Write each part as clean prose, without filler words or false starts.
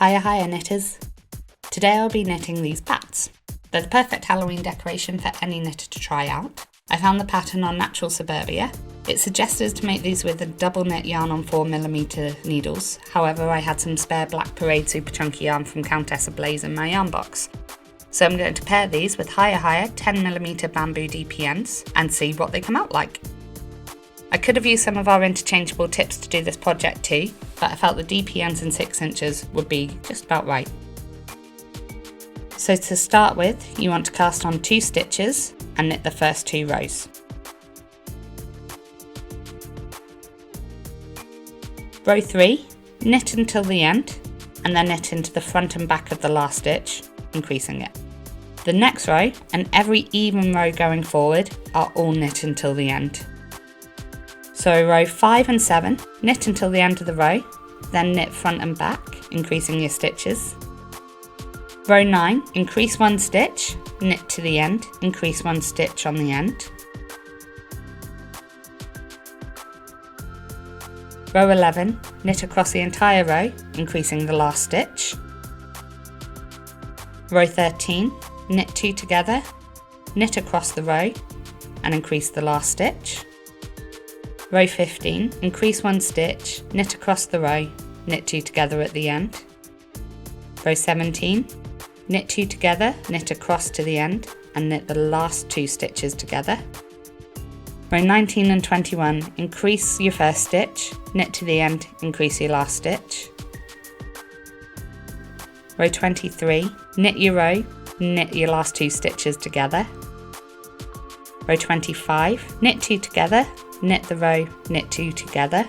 Hiya knitters! Today I'll be knitting these bats. They're the perfect Halloween decoration for any knitter to try out. I found the pattern on Natural Suburbia. It suggested to make these with a double knit yarn on 4mm needles, however I had some spare black Parade super chunky yarn from Countess Ablaze in my yarn box. So I'm going to pair these with HiyaHiya 10mm bamboo DPNS and see what they come out like. I could have used some of our interchangeable tips to do this project too, but I felt the DPNs in 6 inches would be just about right. So to start with, you want to cast on 2 stitches and knit the first 2 rows. Row 3, knit until the end, and then knit into the front and back of the last stitch, increasing it. The next row, and every even row going forward, are all knit until the end. So row 5 and 7, knit until the end of the row, then knit front and back, increasing your stitches. Row 9, increase 1 stitch, knit to the end, increase 1 stitch on the end. Row 11, knit across the entire row, increasing the last stitch. Row 13, knit 2 together, knit across the row and increase the last stitch. Row 15, increase 1 stitch, knit across the row, knit 2 together at the end. Row 17, knit 2 together, knit across to the end and knit the last 2 stitches together. Row 19 and 21, increase your first stitch, knit to the end, increase your last stitch. Row 23, knit your row, knit your last 2 stitches together. Row 25, knit 2 together, knit the row, knit 2 together.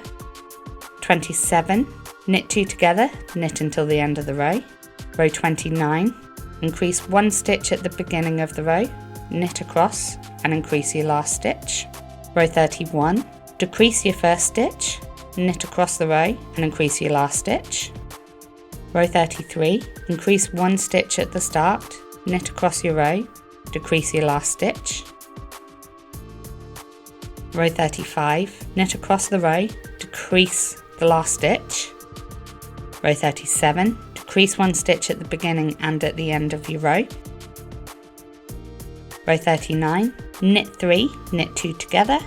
27, knit 2 together, knit until the end of the row. Row 29, increase 1 stitch at the beginning of the row, knit across and increase your last stitch. Row 31, decrease your first stitch, knit across the row and increase your last stitch. Row 33, increase 1 stitch at the start, knit across your row, decrease your last stitch. Row 35, knit across the row, decrease the last stitch. Row 37, decrease 1 stitch at the beginning and at the end of your row. Row 39, knit 3, knit 2 together.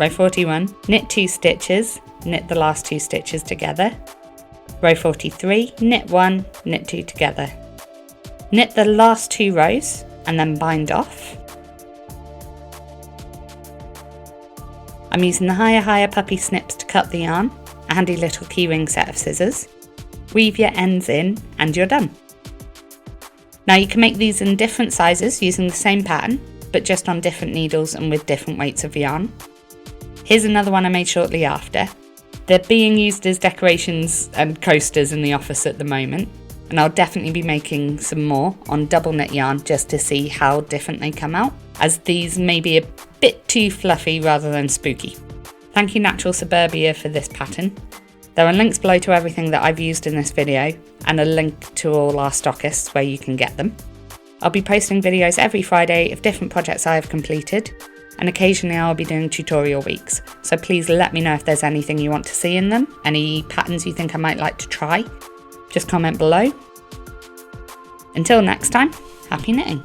Row 41, knit 2 stitches, knit the last 2 stitches together. Row 43, knit 1, knit 2 together. Knit the last 2 rows and then bind off. I'm using the HiyaHiya puppy snips to cut the yarn, a handy little keyring set of scissors. Weave your ends in and you're done. Now you can make these in different sizes using the same pattern, but just on different needles and with different weights of yarn. Here's another one I made shortly after. They're being used as decorations and coasters in the office at the moment, and I'll definitely be making some more on double knit yarn just to see how different they come out, as these may be a bit too fluffy rather than spooky. Thank you Natural Suburbia for this pattern. There are links below to everything that I've used in this video and a link to all our stockists where you can get them. I'll be posting videos every Friday of different projects I have completed, and occasionally I'll be doing tutorial weeks, so please let me know if there's anything you want to see in them, any patterns you think I might like to try. Just comment below. Until next time, happy knitting!